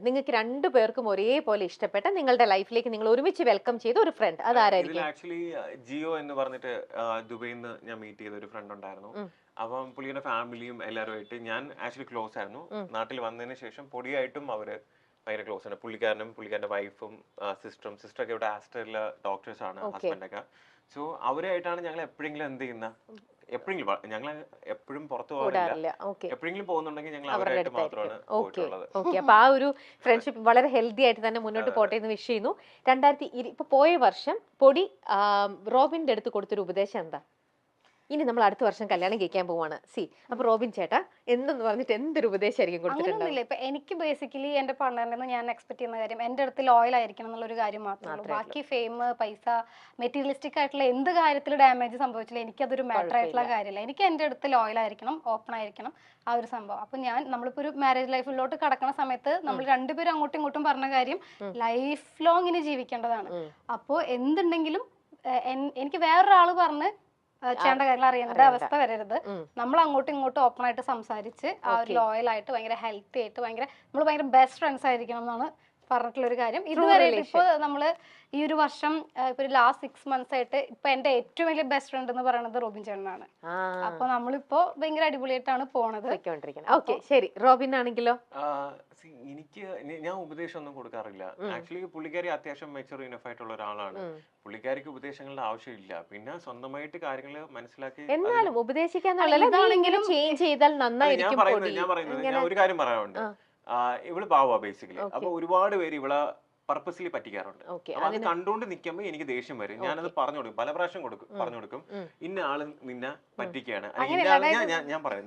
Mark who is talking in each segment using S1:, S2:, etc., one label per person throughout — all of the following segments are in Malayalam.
S1: നിങ്ങൾക്ക് രണ്ടുപേർക്കും ഒരേപോലെ ഇഷ്ടപ്പെട്ട നിങ്ങളുടെ ലൈഫിലേക്ക് നിങ്ങൾ ഒരുമിച്ച് വെൽക്കം ചെയ്ത ഒരു ഫ്രണ്ട് അതാരായിരിക്കും?
S2: ആക്ച്വലി ജിയോ എന്ന് പറഞ്ഞിട്ട് ദുബൈയിൽ നിന്ന് ഞാൻ മീറ്റ് ചെയ്ത ഒരു ഫ്രണ്ട് ഉണ്ടായിരുന്നു. അപ്പം പുള്ളിയുടെ ഫാമിലിയും എല്ലാവരുമായിട്ട് ഞാൻ ആക്ച്വലി ക്ലോസ് ആയിരുന്നു. നാട്ടിൽ വന്നതിന് ശേഷം പൊടിയായിട്ടും അവര് ഭയങ്കര ക്ലോസ് ആണ്. പുള്ളിക്കാരന്റെ വൈഫും സിസ്റ്ററൊക്കെ ഇവിടെ ആസ്റ്ററിലെ ഡോക്ടേഴ്സ് ആണ്, ഹസ്ബൻഡൊക്കെ. സോ അവരായിട്ടാണ് ഞങ്ങൾ എപ്പോഴെങ്കിലും എന്ത് ചെയ്യുന്ന ഞങ്ങൾ എപ്പോഴും പുറത്തു പോകാറില്ല. എപ്പോഴെങ്കിലും പോകുന്നുണ്ടെങ്കിൽ ഞങ്ങൾ അവരായിട്ട് മാത്രമാണ് പോയിട്ടുള്ളത്.
S1: അപ്പൊ ആ ഒരു ഫ്രണ്ട്ഷിപ്പ് വളരെ ഹെൽത്തി ആയിട്ട് തന്നെ മുന്നോട്ട് പോട്ടെ എന്ന് വിഷ് ചെയ്യുന്നു. 2020 ഇപ്പൊ പോയ വർഷം പൊടി റോബിന്റെ അടുത്ത് കൊടുത്തൊരു ഉപദേശം എന്താ? ഇനി നമ്മൾ അടുത്ത വർഷം കല്യാണം കഴിക്കാൻ പോവാണ്. അപ്പൊ റോബിൻ ചേട്ടാ എന്തെന്ന് പറഞ്ഞിട്ട് എന്തൊരു ഉപദേശമായിരിക്കും കൊടുത്തിട്ടുണ്ടാവില്ല?
S3: ഇപ്പൊ എനിക്ക് ബേസിക്കലി എന്റെ പാർട്ണറിൽ നിന്ന് ഞാൻ എക്സ്പെക്ട് ചെയ്യുന്ന കാര്യം എന്റെ അടുത്ത് ലോയൽ ആയിരിക്കണം എന്നുള്ളൊരു കാര്യം മാത്രമേ. ബാക്കി ഫെയിം, പൈസ, മെറ്റീരിയലിസ്റ്റിക് ആയിട്ടുള്ള എന്ത് കാര്യത്തിൽ ഡാമേജ് സംഭവിച്ചില്ല എനിക്കതൊരു മാറ്റർ ആയിട്ടുള്ള കാര്യമല്ല. എനിക്ക് എന്റെ അടുത്ത് ലോയൽ ആയിരിക്കണം, ഓപ്പൺ ആയിരിക്കണം, ആ ഒരു സംഭവം. അപ്പൊ നമ്മളിപ്പോ ഒരു മാരേജ് ലൈഫിലോട്ട് കടക്കുന്ന സമയത്ത് നമ്മൾ രണ്ടുപേരും അങ്ങോട്ടും ഇങ്ങോട്ടും പറഞ്ഞ കാര്യം ലൈഫ് ലോങ് ഇനി ജീവിക്കേണ്ടതാണ്. അപ്പോ എന്തുണ്ടെങ്കിലും എനിക്ക് വേറൊരാള് പറഞ്ഞ് ചെയ്യേണ്ട കാര്യങ്ങൾ അറിയേണ്ട അവസ്ഥ വരരുത്. നമ്മൾ അങ്ങോട്ടും ഇങ്ങോട്ടും ഓപ്പൺ ആയിട്ട് സംസാരിച്ച് ആ ഒരു ലോയൽ ആയിട്ട് ഭയങ്കര ഹെൽത്തി ആയിട്ട് നമ്മൾ ഭയങ്കര ബെസ്റ്റ് ഫ്രണ്ട്സ് ആയിരിക്കണം എന്നാണ് പറഞ്ഞിട്ടുള്ള ഒരു കാര്യം. ഇതുവരെ ഇപ്പൊ നമ്മള് ഈ ഒരു വർഷം ഇപ്പൊ ഒരു ലാസ്റ്റ് 6 months ആയിട്ട് ഇപ്പൊ എന്റെ ഏറ്റവും വലിയ ബെസ്റ്റ് ഫ്രണ്ട് എന്ന് പറയുന്നത് റോബിൻ ചേട്ടനാണ്. അപ്പൊ നമ്മളിപ്പോ ഭയങ്കര അടിപൊളിയായിട്ടാണ് പോണത്.
S1: ശരി, റോബിൻ ആണെങ്കിലോ?
S2: എനിക്ക് ഞാൻ ഉപദേശം ഒന്നും കൊടുക്കാറില്ല. ആക്ച്വലി പുള്ളിക്കാരി അത്യാവശ്യം മെച്ചൂർ ഇനഫ് ആയിട്ടുള്ള ഒരാളാണ്. പുള്ളിക്കാരിക്ക് ഉപദേശങ്ങളുടെ ആവശ്യമില്ല. പിന്നെ സ്വന്തമായിട്ട് കാര്യങ്ങൾ മനസ്സിലാക്കി
S1: എന്നാലും ഉപദേശിക്കാന്നുള്ളതെങ്കിലും ചേഞ്ച് ചെയ്താൽ നന്നായിരിക്കും.
S2: ഞാൻ ഒരു കാര്യം പറയാനുണ്ട്. ഇവള് പാവാ ബേസിക്കലി. അപ്പൊ ഒരുപാട് പേര് ഇവളെ പർപ്പസ്ലി പറ്റിക്കാറുണ്ട്. അപ്പൊ അത് കണ്ടുകൊണ്ട് നിൽക്കുമ്പോ എനിക്ക് ദേഷ്യം വരും. ഞാനത് പറഞ്ഞു കൊടുക്കും, പല പ്രാവശ്യം പറഞ്ഞു കൊടുക്കും. ഇന്ന ആള് നിന്നെ പറ്റിക്കുകയാണ്, ഞാൻ പറയും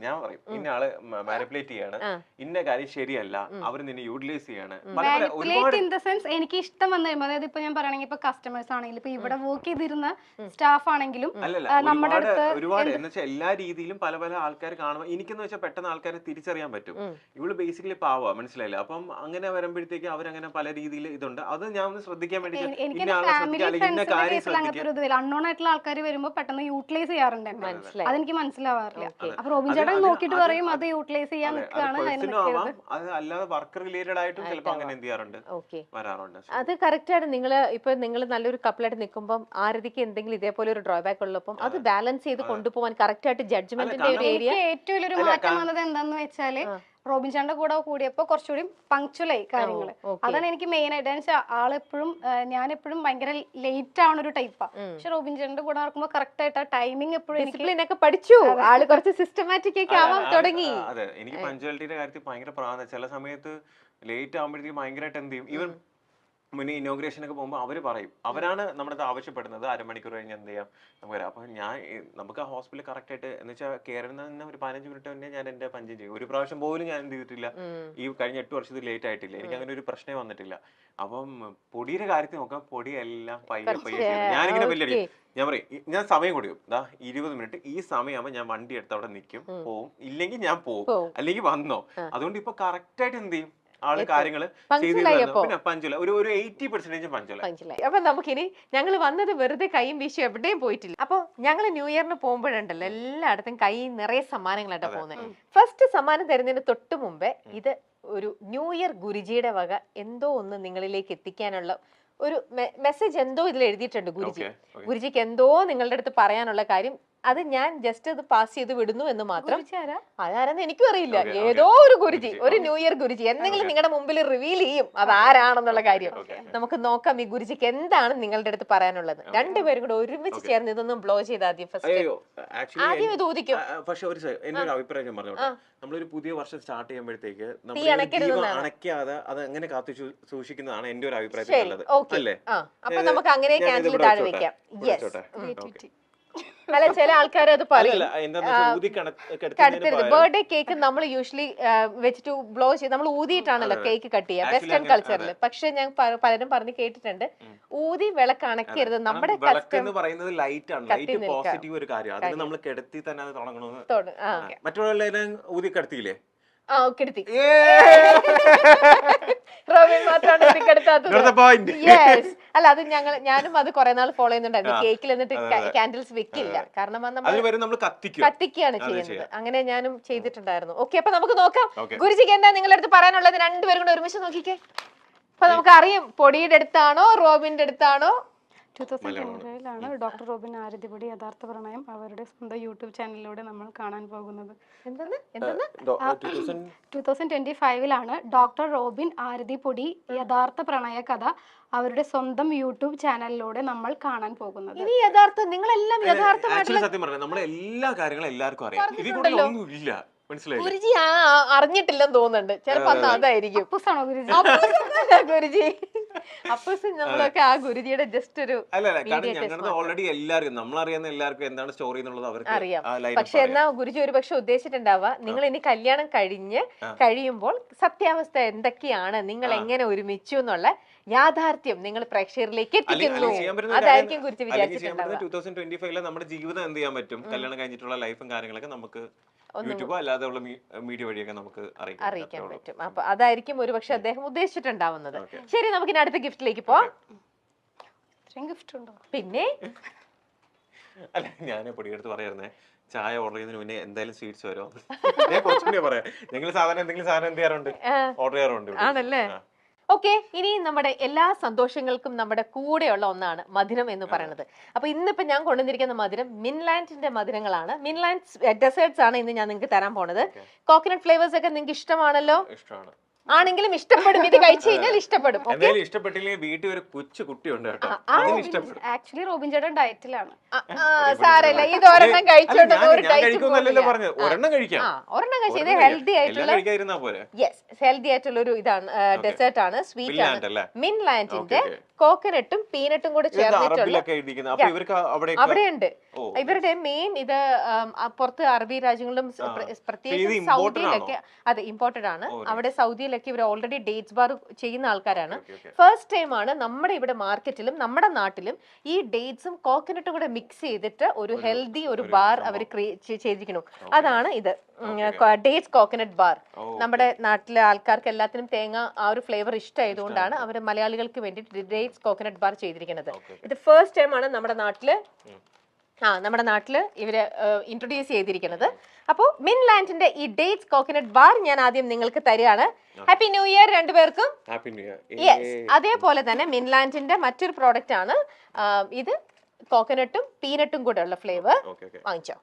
S2: ഇന്ന ആള് മാനിപ്പുലേറ്റ് ചെയ്യാണ്, ഇന്ന കാര്യം ശരിയല്ല, അവര് നിന്നെ യൂട്ടിലൈസ് ചെയ്യാണ്.
S3: എനിക്ക് ഇഷ്ടം വന്നു കഴിയുമ്പോൾ, അതായത് ഇപ്പൊ ഞാൻ പറയണെങ്കിൽ ഇപ്പൊ കസ്റ്റമേഴ്സ് ആണെങ്കിലും ഇപ്പൊ ഇവിടെ വർക്ക് ചെയ്തിരുന്ന സ്റ്റാഫ് ആണെങ്കിലും നമ്മുടെ അടുത്ത്
S2: ഒരുപാട് എന്ന് വെച്ചാൽ എല്ലാ രീതിയിലും പല പല ആൾക്കാർ കാണുമ്പോൾ എനിക്കെന്ന് വെച്ചാൽ പെട്ടെന്ന് ആൾക്കാരെ തിരിച്ചറിയാൻ പറ്റും. ഇവള് ബേസിക്കലി പാവാ, മനസ്സിലായില്ല. അപ്പം അങ്ങനെ വരുമ്പോഴത്തേക്ക് അവരങ്ങനെ പല രീതിയിൽ ഇതുണ്ട്. അത് ഞാൻ ഒന്ന് ശ്രദ്ധിക്കാൻ വേണ്ടി
S3: അൺനോൺ ആയിട്ടുള്ള ആൾക്കാർ വരുമ്പോ പെട്ടെന്ന് യൂട്ടിലൈസ് ചെയ്യാറുണ്ട്. അതെനിക്ക് മനസ്സിലാവാറില്ല. അപ്പൊ റോബിൻ ചേട്ടൻ നോക്കിയിട്ട് പറയും അത് യൂട്ടിലൈസ് ചെയ്യാൻ നിൽക്കുകയാണ്.
S2: അത് അല്ലാതെ വർക്ക് റിലേറ്റഡ് ആയിട്ടും ചിലപ്പോൾ അങ്ങനെ എന്ത് ചെയ്യാറുണ്ട്, വരാറുണ്ട്.
S1: അത് കറക്റ്റ് ആണ്. നിങ്ങൾ നല്ലൊരു കപ്പിളായിട്ട് നിൽക്കുമ്പോൾ ആരതിക്ക് എന്തെങ്കിലും ഇതേപോലെ ഒരു ഡ്രോബാക്ക് ഉള്ളപ്പോൾ അത് ബാലൻസ് ചെയ്ത് കൊണ്ടുപോകാൻ കറക്റ്റ് ആയിട്ട് ജഡ്ജ്മെന്റിന്റെ ഒരു ഏരിയ.
S3: ഏറ്റവും വലിയൊരു മാറ്റം വന്നത് എന്താന്ന് വെച്ചാല് റോബിൻ ചേട്ടന്റെ കൂടെ കൂടിയപ്പോ കുറച്ചുകൂടി പങ്ക്ച്വലായി കാര്യങ്ങള്. അതാണ് എനിക്ക് മെയിൻ ആയിട്ട്. ആളെപ്പോഴും ഞാൻ എപ്പോഴും ഭയങ്കര ലേറ്റ് ആവുന്ന ഒരു ടൈപ്പാ. പക്ഷെ റോബിൻ ചേട്ടന്റെ കൂടെ നടക്കുമ്പോ കറക്റ്റ് ആയിട്ട് ആ ടൈമിംഗ് എപ്പോഴും
S1: പഠിച്ചു. ആള് കുറച്ച് സിസ്റ്റമാറ്റിക് ഒക്കെ ആവാൻ തുടങ്ങി.
S2: അതെ, എനിക്ക് പങ്ക്ച്വാലിറ്റിയുടെ കാര്യത്തിൽ ഭയങ്കര പ്രാധാന്യം. ചില സമയത്ത് ലേറ്റ് ആവുമ്പോഴത്തേക്ക് ഭയങ്കരമായിട്ട് എന്ത് ചെയ്യും, ഈവൻ മുന്നേ ഇനോഗ്രേഷൻ ഒക്കെ പോകുമ്പോൾ അവര് പറയും, അവരാണ് നമ്മുടെ ആവശ്യപ്പെടുന്നത് അരമണിക്കൂർ കഴിഞ്ഞ് എന്ത് ചെയ്യാം നമുക്ക് വരാം. അപ്പൊ നമുക്ക് ആ ഹോസ്പിറ്റൽ കറക്റ്റ് ആയിട്ട് എന്ന് വെച്ചാൽ കയറുന്ന തന്നെ ഒരു 15 മിനിറ്റ് മുന്നേ ഞാൻ എന്റെ പഞ്ച് ചെയ്യും. ഒരു പ്രാവശ്യം പോലും ഞാൻ എന്ത് ചെയ്തിട്ടില്ല ഈ കഴിഞ്ഞ 8 വർഷത്തിൽ ലേറ്റ് ആയിട്ടില്ല. എനിക്ക് അങ്ങനെ ഒരു പ്രശ്നമേ വന്നിട്ടില്ല. അപ്പം പൊടിയുടെ കാര്യത്തിൽ നോക്കാം, പൊടിയെല്ലാം പയ്യെ ഞാനിങ്ങനെ വലിയ ഞാൻ പറയും, ഞാൻ സമയം കൊടുക്കും, 20 മിനിറ്റ് ഈ സമയമാകുമ്പോൾ ഞാൻ വണ്ടി എടുത്ത് അവിടെ നിൽക്കും, പോവും. ഇല്ലെങ്കിൽ ഞാൻ പോവും, അല്ലെങ്കിൽ വന്നോ. അതുകൊണ്ട് ഇപ്പൊ കറക്റ്റ് ആയിട്ട് എന്ത് ചെയ്യും ആള് കാര്യങ്ങള് പിന്നെ പഞ്ചുല ഒരു 80% പഞ്ചുല.
S1: അപ്പൊ നമുക്കിനി ഞങ്ങൾ വന്നത് വെറുതെ കൈയും വീശി എവിടെയും പോയിട്ടില്ല. അപ്പൊ ഞങ്ങള് ന്യൂ ഇയറിന് പോകുമ്പോഴുണ്ടല്ലോ എല്ലായിടത്തും കൈ നിറയെ സമ്മാനങ്ങളായിട്ടാ പോകുന്നത്. ഫസ്റ്റ് സമ്മാനം തരുന്നതിന് തൊട്ട് മുമ്പേ ഇത് ഒരു ന്യൂ ഇയർ ഗുരുജിയുടെ വക എന്തോ ഒന്ന് നിങ്ങളിലേക്ക് എത്തിക്കാനുള്ള ഒരു മെസ്സേജ് എന്തോ ഇതിൽ എഴുതിയിട്ടുണ്ട്. ഗുരുജിക്ക് എന്തോ നിങ്ങളുടെ അടുത്ത് പറയാനുള്ള കാര്യം, അത് ഞാൻ ജസ്റ്റ് അത് പാസ് ചെയ്ത് വിടുന്നു എന്ന് മാത്രം. അതാരെന്ന് എനിക്കും അറിയില്ല. ഏതോ ഒരു ഗുരുജി, ഒരു ന്യൂ ഇയർ ഗുരുജി എന്തെങ്കിലും നിങ്ങളുടെ മുമ്പിൽ റിവീൽ ചെയ്യും അതാരാണെന്നുള്ള കാര്യം. നമുക്ക് നോക്കാം ഈ ഗുരുജിക്ക് എന്താണ് നിങ്ങളുടെ അടുത്ത് പറയാനുള്ളത്. രണ്ടുപേരും കൂടെ ഒരുമിച്ച് ചേർന്ന് ഇതൊന്നും ബ്ലോ ചെയ്ത് ആദ്യം ആദ്യം ഇത് ഊതിക്കും.
S2: പക്ഷെ എന്റെ ഒരു അഭിപ്രായം ഞാൻ പറഞ്ഞോട്ടെ, നമ്മളൊരു പുതിയ വർഷം സ്റ്റാർട്ട് ചെയ്യുമ്പോഴത്തേക്ക് അണയ്ക്കാതെ അത് എങ്ങനെ കാത്തു സൂക്ഷിക്കുന്നതാണ് എന്റെ ഒരു അഭിപ്രായത്തിലുള്ളത്. അല്ലേ?
S1: അപ്പൊ നമുക്ക് അങ്ങനെ ക്യാൻഡിൽ താഴെ വെക്കാം. അല്ല, ചില ആൾക്കാർ അത് പറയും. ബർത്ത്ഡേ കേക്ക് നമ്മൾ യൂഷ്വലി വെച്ചിട്ട് ബ്ലോ ചെയ്ത് നമ്മൾ ഊതിയിട്ടാണല്ലോ കേക്ക് കട്ട് ചെയ്യുക വെസ്റ്റേൺ കൾച്ചറിൽ. പക്ഷെ ഞാൻ പലരും പറഞ്ഞ് കേട്ടിട്ടുണ്ട് ഊതി വിളക്ക് അണക്കരുത്. നമ്മുടെ
S2: ലൈറ്റ് ആണ്, ലൈറ്റ് പോസിറ്റീവ് ഒരു കാര്യം. അതിന് നമ്മൾ കിടത്തി തന്നെ അത് തുടങ്ങണമെന്ന്. മറ്റുള്ള ഊതി കിടത്തിയില്ലേ?
S1: റോബിൻ മാത്രമാണ് അല്ല അത് ഞാനും അത് കുറെ നാൾ ഫോളോ ചെയ്യുന്നുണ്ടായിരുന്നു. കേക്കിൽ എന്നിട്ട് കാൻഡിൽസ് വെക്കില്ല, കാരണം അത് നമ്മൾ കത്തിക്കുകയാണ് ചെയ്യുന്നത്. അങ്ങനെ ഞാനും ചെയ്തിട്ടുണ്ടായിരുന്നു. ഓക്കെ, അപ്പൊ നമുക്ക് നോക്കാം ഗുരുജിക്ക് എന്താ നിങ്ങളുടെ അടുത്ത് പറയാനുള്ളത്. രണ്ടുപേരും കൂടെ ഒരുമിച്ച് നോക്കിക്കേ. അപ്പൊ നമുക്ക് അറിയാം പൊടിയുടെ അടുത്താണോ റോബിന്റെ അടുത്താണോ.
S3: 2025 ഡോക്ടർ റോബിൻ ആരതിപൊടി യഥാർത്ഥ പ്രണയം അവരുടെ സ്വന്തം യൂട്യൂബ് ചാനലിലൂടെ നമ്മൾ കാണാൻ പോകുന്നത്. 2025 ഡോക്ടർ റോബിൻ ആരതിപൊടി യഥാർത്ഥ പ്രണയ കഥ അവരുടെ സ്വന്തം യൂട്യൂബ് ചാനലിലൂടെ നമ്മൾ കാണാൻ പോകുന്നത്.
S1: ഇനി യഥാർത്ഥം നിങ്ങളെല്ലാം യഥാർത്ഥമായിട്ടുള്ള
S2: സത്യം പറഞ്ഞാൽ നമ്മുടെ എല്ലാ കാര്യങ്ങളും എല്ലാവർക്കും അറിയാം. ഇതിൽ കൂടുതൽ ഒന്നുമില്ല.
S1: ഗുരുജി അറിഞ്ഞിട്ടില്ലെന്ന് തോന്നുന്നുണ്ട്. ചിലപ്പോ അന്ന് അതായിരിക്കും. ഗുരുജി അപ്പൂസ് നമ്മളൊക്കെ ആ ഗുരുജിയുടെ ജസ്റ്റ് ഒരു
S2: ഞങ്ങളുടെ ഓൾറെഡി എല്ലാവർക്കും നമ്മളറിയാവുന്ന എല്ലാവർക്കും എന്താണ് സ്റ്റോറി എന്നുള്ളത് അവർക്ക്
S1: അറിയാം. പക്ഷെ എന്നാ ഗുരുജി ഒരു പക്ഷെ ഉദ്ദേശിച്ചിട്ടുണ്ടാവുക നിങ്ങൾ ഇനി കല്യാണം കഴിയുമ്പോൾ സത്യാവസ്ഥ എന്തൊക്കെയാണ്, നിങ്ങൾ എങ്ങനെ ഒരുമിച്ചു എന്നുള്ള യാഥാർത്ഥ്യം നിങ്ങൾ പ്രേക്ഷകരിലേക്ക് എത്തിക്കുന്നു. അതായിരിക്കും ഗുരുജി വിചാരിച്ചിട്ടുണ്ടാവുക.
S2: 2025 നമ്മുടെ ജീവിതം എന്ത് ചെയ്യാൻ പറ്റും, കല്യാണം കഴിഞ്ഞിട്ടുള്ള ലൈഫും കാര്യങ്ങളൊക്കെ നമുക്ക് യൂട്യൂബോ അല്ലാതെ ഉള്ള മീഡിയ വഴിയൊക്കെ നമുക്ക് അറിയിക്കാൻ
S1: പറ്റും. അപ്പൊ അതായിരിക്കും ഒരു പക്ഷെ അദ്ദേഹം ഉദ്ദേശിച്ചിട്ടുണ്ടാവുന്നത്. ശരി, നമുക്ക് ഇനി അടുത്ത ഗിഫ്റ്റിലേക്ക് പോവാം.
S3: ഗിഫ്റ്റ് ഉണ്ടോ?
S1: പിന്നെ
S2: അല്ല, ഞാൻ പൊടിയെടുത്ത് പറയായിരുന്നേ, ചായ ഓർഡർ ചെയ്യുന്നതിന് മുന്നേ എന്തായാലും സ്വീറ്റ്സ് വരും. ഞാൻ കുറച്ചുകൂടി പറയാം. ഞങ്ങൾ സാധാരണ എന്തെങ്കിലും സാധനം എന്ത് ചെയ്യാറുണ്ട്, ഓർഡർ ചെയ്യാറുണ്ട്.
S1: ആണല്ലേ? ഓക്കെ, ഇനി നമ്മുടെ എല്ലാ സന്തോഷങ്ങൾക്കും നമ്മുടെ കൂടെയുള്ള ഒന്നാണ് മധുരം എന്ന് പറയുന്നത്. അപ്പൊ ഇന്നിപ്പോ ഞാൻ കൊണ്ടുവന്നിരിക്കുന്ന മധുരം മിൻലാൻഡിന്റെ മധുരങ്ങളാണ്. മിൻലാൻഡ് ഡെസേർട്സ് ആണ് ഇന്ന് ഞാൻ നിങ്ങൾക്ക് തരാൻ പോണത്. കോക്കനട്ട് ഫ്ലേവേഴ്സ് ഒക്കെ നിങ്ങൾക്ക് ഇഷ്ടമാണല്ലോ.
S2: ഇഷ്ടമാണ്.
S1: ആണെങ്കിലും ഇഷ്ടപ്പെടും, ഇത് കഴിച്ചു കഴിഞ്ഞാൽ ഇഷ്ടപ്പെടും.
S2: ഇഷ്ടപ്പെട്ടില്ലെങ്കിൽ വീട്ടിൽ ഒരു കൊച്ചു കുട്ടിയുണ്ട് കേട്ടോ,
S3: ആക്ച്വലി റോബിൻ ചേട്ടൻ ഡയറ്റിലാണ്.
S1: സാരല്ല, ഇത് ഒരെണ്ണം കഴിച്ചോണ്ട്
S2: ഒരെണ്ണം കഴിക്കാം.
S1: ഇത് ഹെൽത്തി ആയിട്ടുള്ള ഹെൽത്തി ആയിട്ടുള്ള ഒരു ഇതാണ്, ഡെസേർട്ട് ആണ്, സ്വീറ്റ് ആണ്. മിൻലാൻഡിന്റെ കോക്കനട്ടും പീനട്ടും കൂടെ ചേർന്നിട്ടുള്ള അവിടെയുണ്ട്. ഇവരുടെ മെയിൻ ഇത് പുറത്ത് അറബി രാജ്യങ്ങളിലും പ്രത്യേകിച്ച് സൗദിയിലൊക്കെ അത് ഇമ്പോർട്ടഡ് ആണ്. അവിടെ സൗദിയിലൊക്കെ ഇവർ ഓൾറെഡി ഡേറ്റ്സ് ബാർ ചെയ്യുന്ന ആൾക്കാരാണ്. ഫസ്റ്റ് ടൈം ആണ് നമ്മുടെ ഇവിടെ മാർക്കറ്റിലും നമ്മുടെ നാട്ടിലും ഈ ഡേറ്റ്സും കോക്കനട്ടും കൂടെ മിക്സ് ചെയ്തിട്ട് ഒരു ഹെൽത്തി ഒരു ബാർ അവർ ചെയ്തിരിക്കുന്നു. അതാണ് ഇത്, ഡേറ്റ്സ് കോക്കനട്ട് ബാർ. നമ്മുടെ നാട്ടിലെ ആൾക്കാർക്ക് എല്ലാത്തിനും തേങ്ങ ആ ഒരു ഫ്ലേവർ ഇഷ്ടമായതുകൊണ്ടാണ് അവർ മലയാളികൾക്ക് വേണ്ടി ഡേറ്റ്സ് കോക്കനട്ട് ബാർ ചെയ്തിരിക്കുന്നത്. ഇത് ഫസ്റ്റ് ടൈം ആണ് നമ്മുടെ നാട്ടില് ഇവര് ഇൻട്രൊഡ്യൂസ് ചെയ്തിരിക്കുന്നത്. അപ്പോൾ മിൻലാൻഡിന്റെ ഈ ഡേറ്റ്സ് കോക്കനട്ട് ബാർ ഞാൻ ആദ്യം നിങ്ങൾക്ക് തരികയാണ്. ഹാപ്പി ന്യൂ ഇയർ രണ്ടുപേർക്കും. യെസ്, അതേപോലെ തന്നെ മിൻലാൻഡിന്റെ മറ്റൊരു പ്രോഡക്റ്റ് ആണ് ഇത്, കോക്കനട്ടും പീനട്ടും കൂടെ ഉള്ള ഫ്ലേവർ. വാങ്ങിച്ചോ.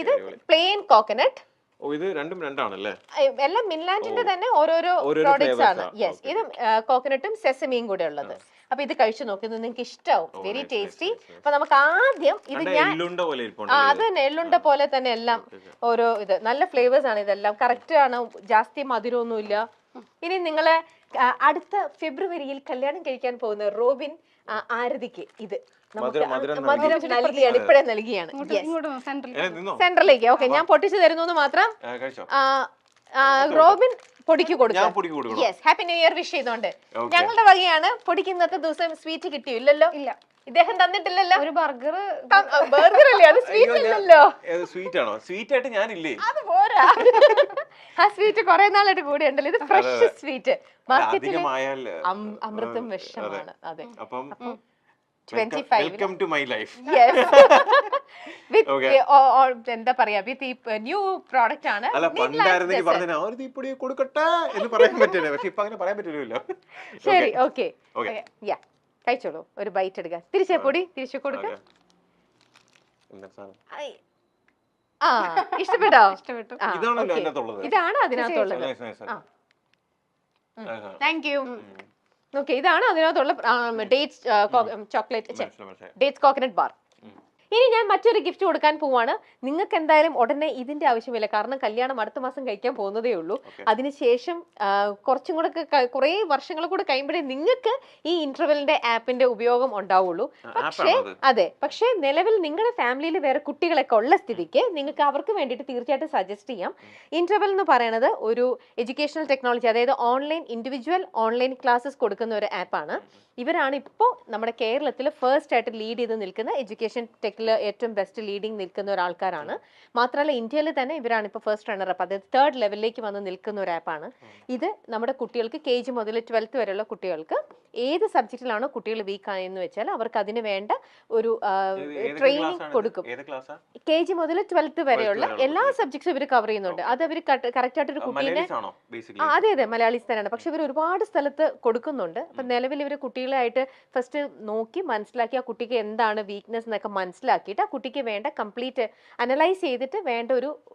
S1: ഇത് പ്ലെയിൻ കോക്കനട്ട്.
S2: ഇത് രണ്ടും രണ്ടാണല്ലേ?
S1: എല്ലാം മിൻലാൻഡിന്റെ തന്നെ ഓരോരോ പ്രോഡക്ട്സ് ആണ്. യെസ്, ഇത് കോക്കനട്ടും സെസമിയും കൂടെ ഉള്ളത്. അപ്പൊ ഇത് കഴിച്ചു നോക്കുന്നത് നിങ്ങൾക്ക് ഇഷ്ടാവും, വെരി ടേസ്റ്റി. അപ്പൊ നമുക്ക് ആദ്യം ഇത് അത് തന്നെ എള്ളുണ്ട പോലെ തന്നെ എല്ലാം ഓരോ ഇത് നല്ല ഫ്ലേവേഴ്സ് ആണ്. ഇതെല്ലാം കറക്റ്റ് ആണ്, ജാസ്തി മധുരമൊന്നുമില്ല. ഇനി നിങ്ങള് അടുത്ത ഫെബ്രുവരിയിൽ കല്യാണം കഴിക്കാൻ പോകുന്ന റോബിൻ ആരതിക്ക് ഇത് മധുരം നൽകിയാണ്, ഇപ്പഴേ നൽകിയാണ്. സെന്ററിലേക്ക്. ഓക്കെ, ഞാൻ പൊട്ടിച്ചു തരുന്നു മാത്രം. റോബിൻ പൊടിക്ക് കൊടുക്കും. Yes, happy new year wish ചെയ്തോണ്ട് ഞങ്ങളുടെ വകയാണ്. പൊടിക്ക് ഇന്നത്തെ ദിവസം സ്വീറ്റ് കിട്ടിയില്ലല്ലോ? ഇല്ല, ഇദ്ദേഹം തന്നിട്ടില്ലല്ലോ. ഒരു ബർഗർ അല്ലേ, അത് സ്വീറ്റ് ഇല്ലല്ലോ.
S2: സ്വീറ്റ് ആണോ? സ്വീറ്റ് ആയിട്ട് ഞാനില്ലേ?
S1: അത് പോരാ, ആ സ്വീറ്റ് കുറെ നാളായിട്ട് കൂടെ ഉണ്ടല്ലോ. ഇത് ഫ്രഷ് സ്വീറ്റ്. മാർക്കറ്റിൽ അമൃതം വിഷമാണ്. അതെ, അപ്പം 25
S2: വെൽക്കം ടു മൈ ലൈഫ്.
S1: എന്താ പറയാ, വിത്ത് ന്യൂ പ്രോഡക്റ്റ് ആണ്.
S2: അല്ല, പണ്ടായിരുന്നെങ്കിൽ പറഞ്ഞ ഒരു തീപ്പൊടി കൊടുക്കട്ടെ എന്ന് പറയാൻ പറ്റില്ല, പക്ഷെ ഇപ്പൊ അങ്ങനെ പറയാൻ പറ്റില്ലല്ലോ.
S1: ശരി, ഓക്കെ, കഴിച്ചോളൂ. ഒരു ബൈറ്റ് എടുക്കുക. തിരിച്ചേ പൊടി തിരിച്ചു കൊടുക്ക. ഇഷ്ടപ്പെട്ടോ? ഇഷ്ടപ്പെട്ടു. ഇതാണ് അതിനകത്തുള്ളത്. Thank you. ഓക്കെ, ഇതാണ് അതിനകത്തുള്ള dates chocolate dates coconut bar. ഇനി ഞാൻ മറ്റൊരു ഗിഫ്റ്റ് കൊടുക്കാൻ പോവാണ്. നിങ്ങൾക്ക് എന്തായാലും ഉടനെ ഇതിന്റെ ആവശ്യമില്ല, കാരണം കല്യാണം അടുത്ത മാസം കഴിക്കാൻ പോകുന്നതേ ഉള്ളൂ. അതിനുശേഷം കുറച്ചും കൂടെ കുറെ വർഷങ്ങൾ കൂടെ കഴിയുമ്പോഴേ നിങ്ങൾക്ക് ഈ ഇന്റർവെലിന്റെ ആപ്പിന്റെ ഉപയോഗം ഉണ്ടാവുള്ളൂ. പക്ഷേ നിലവിൽ നിങ്ങളുടെ ഫാമിലിയിൽ വേറെ കുട്ടികളൊക്കെ ഉള്ള സ്ഥിതിക്ക് നിങ്ങൾക്ക് അവർക്ക് വേണ്ടിയിട്ട് തീർച്ചയായിട്ടും സജസ്റ്റ് ചെയ്യാം. ഇന്റർവെൽ എന്ന് പറയുന്നത് ഒരു എഡ്യൂക്കേഷണൽ ടെക്നോളജി, അതായത് ഓൺലൈൻ ഇൻഡിവിജ്വൽ ഓൺലൈൻ ക്ലാസ്സസ് കൊടുക്കുന്ന ഒരു ആപ്പാണ്. ഇവരാണ് ഇപ്പോൾ നമ്മുടെ കേരളത്തിൽ ഫസ്റ്റ് ആയിട്ട് ലീഡ് ചെയ്ത് നിൽക്കുന്ന എഡ്യൂക്കേഷൻ ടെക്നോളജി സബ്ജക്റ്റിൽ ഏറ്റവും ബെസ്റ്റ് ലീഡിംഗ് നിൽക്കുന്ന ഒരാൾക്കാരാണ്. മാത്രമല്ല ഇന്ത്യയിൽ തന്നെ ഇവരാണ് ഇപ്പോൾ ഫസ്റ്റ് റണ്ണർ അപ്പ്, അതായത് 3rd ലെവലിലേക്ക് വന്ന് നിൽക്കുന്ന ഒരു ആപ്പാണ് ഇത്. നമ്മുടെ കുട്ടികൾക്ക് KG മുതൽ 12th വരെയുള്ള കുട്ടികൾക്ക് ഏത് സബ്ജക്റ്റിലാണോ കുട്ടികൾ വീക്ക് ആയെന്ന് വെച്ചാൽ അവർക്ക് അതിന് വേണ്ട ഒരു ട്രെയിനിങ് കൊടുക്കും. KG മുതൽ 12th വരെയുള്ള എല്ലാ സബ്ജക്ട്സും ഇവർ കവർ ചെയ്യുന്നുണ്ട്. അത് അവർ കറക്റ്റ് ആയിട്ട് ഒരു കുട്ടീനെ, അതെ അതെ മലയാളീസ് തന്നെയാണ്, പക്ഷെ ഇവർ ഒരുപാട് സ്ഥലത്ത് കൊടുക്കുന്നുണ്ട്. അപ്പൊ നിലവിൽ ഇവർ കുട്ടികളായിട്ട് ഫസ്റ്റ് നോക്കി മനസ്സിലാക്കി ആ കുട്ടിക്ക് എന്താണ് വീക്ക്നെസ് എന്നൊക്കെ മനസ്സിലാക്കിയിട്ട് ആ കുട്ടിക്ക് വേണ്ട കംപ്ലീറ്റ് അനലൈസ് ചെയ്തിട്ട് വേണ്ട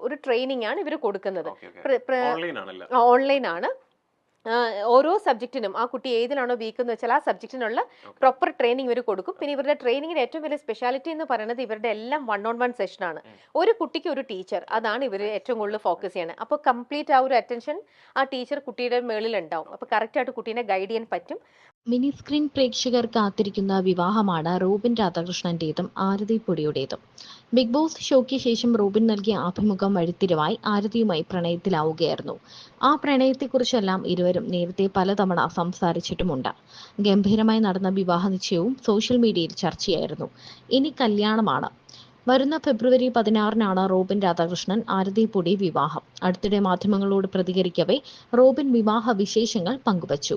S1: ഒരു ട്രെയിനിങ് ആണ് ഇവർ കൊടുക്കുന്നത്. ഓൺലൈൻ ആണ്. ഓരോ സബ്ജക്റ്റിനും ആ കുട്ടി ഏതിലാണോ വീക്ക് എന്ന് വെച്ചാൽ ആ സബ്ജക്റ്റിനുള്ള പ്രോപ്പർ ട്രെയിനിങ് ഇവർ കൊടുക്കും. പിന്നെ ഇവരുടെ ട്രെയിനിങ്ങിന്റെ ഏറ്റവും വലിയ സ്പെഷ്യാലിറ്റി എന്ന് പറയുന്നത് ഇവരുടെ എല്ലാം 1-on-1 സെഷനാണ്. ഒരു കുട്ടിക്ക് ഒരു ടീച്ചർ, അതാണ് ഇവർ ഏറ്റവും കൂടുതൽ ഫോക്കസ് ചെയ്യണത്. അപ്പോൾ കംപ്ലീറ്റ് ആ ഒരു അറ്റൻഷൻ ആ ടീച്ചർ കുട്ടിയുടെ മേളിൽ ഉണ്ടാവും. അപ്പോൾ കറക്റ്റ് ആയിട്ട് കുട്ടീനെ ഗൈഡ് ചെയ്യാൻ പറ്റും.
S4: മിനി സ്ക്രീൻ പ്രേക്ഷകർ കാത്തിരിക്കുന്ന വിവാഹമാണ് റോബിൻ രാധാകൃഷ്ണന്റേതും ആരതി പൊടിയുടേതും. ബിഗ് ബോസ് ഷോയ്ക്ക് ശേഷം റോബിൻ നൽകിയ അഭിമുഖം വഴിത്തിരിവായി ആരതിയുമായി പ്രണയത്തിലാവുകയായിരുന്നു. ആ പ്രണയത്തെക്കുറിച്ചെല്ലാം ഇരുവരും നേരത്തെ പലതവണ സംസാരിച്ചിട്ടുമുണ്ട്. ഗംഭീരമായി നടന്ന വിവാഹ നിശ്ചയവും സോഷ്യൽ മീഡിയയിൽ ചർച്ചയായിരുന്നു. ഇനി കല്യാണമാണ്. വരുന്ന ഫെബ്രുവരി 16-നാണ് റോബിൻ രാധാകൃഷ്ണൻ ആരതി പൊടി വിവാഹം. അടുത്തിടെ മാധ്യമങ്ങളോട് പ്രതികരിക്കവേ റോബിൻ വിവാഹ വിശേഷങ്ങൾ പങ്കുവച്ചു.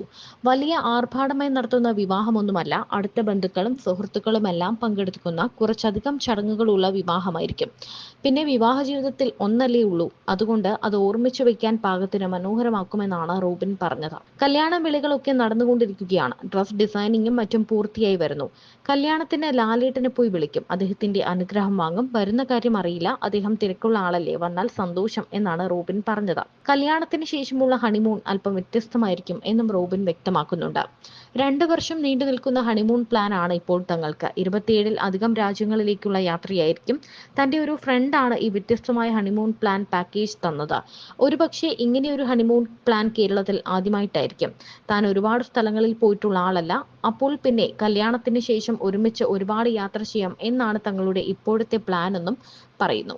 S4: വലിയ ആർഭാടമായി നടത്തുന്ന വിവാഹമൊന്നുമല്ല, അടുത്ത ബന്ധുക്കളും സുഹൃത്തുക്കളുമെല്ലാം പങ്കെടുക്കുന്ന കുറച്ചധികം ചടങ്ങുകളുള്ള വിവാഹമായിരിക്കും. പിന്നെ വിവാഹ ജീവിതത്തിൽ ഒന്നല്ലേ ഉള്ളൂ, അതുകൊണ്ട് അത് ഓർമ്മിച്ചു വെക്കാൻ പാകത്തിന് മനോഹരമാക്കുമെന്നാണ് റോബിൻ പറഞ്ഞത്. കല്യാണ വിളികളൊക്കെ നടന്നുകൊണ്ടിരിക്കുകയാണ്. ഡ്രസ് ഡിസൈനിങ്ങും മറ്റും പൂർത്തിയായി വരുന്നു. കല്യാണത്തിന് ലാലേട്ടനെ പോയി വിളിക്കും. അദ്ദേഹത്തിന്റെ അനുഗ്രഹം വാങ്ങും. വരുന്ന കാര്യം അറിയില്ല, അദ്ദേഹം തിരക്കുള്ള ആളല്ലേ, വന്നാൽ സന്തോഷം എന്നാണ് റോബിൻ പറഞ്ഞത്. കല്യാണത്തിന് ശേഷമുള്ള ഹണിമൂൺ അല്പം വ്യത്യസ്തമായിരിക്കും എന്നും റോബിൻ വ്യക്തമാക്കുന്നുണ്ട്. 2 വർഷം നീണ്ടു നിൽക്കുന്ന ഹണിമൂൺ പ്ലാൻ ആണ് ഇപ്പോൾ തങ്ങൾക്ക്. 27-ൽ അധികം രാജ്യങ്ങളിലേക്കുള്ള യാത്രയായിരിക്കും. തന്റെ ഒരു ഫ്രണ്ടാണ് ഈ വ്യത്യസ്തമായ ഹണിമൂൺ പ്ലാൻ പാക്കേജ് തന്നത്. ഒരുപക്ഷെ ഇങ്ങനെയൊരു ഹണിമൂൺ പ്ലാൻ കേരളത്തിൽ ആദ്യമായിട്ടായിരിക്കും. താൻ ഒരുപാട് സ്ഥലങ്ങളിൽ പോയിട്ടുള്ള ആളല്ല. അപ്പോൾ പിന്നെ കല്യാണത്തിന് ശേഷം ഒരുമിച്ച് ഒരുപാട് യാത്ര ചെയ്യാം എന്നാണ് തങ്ങളുടെ ഇപ്പോഴത്തെ പ്ലാൻ എന്നും പറയുന്നു.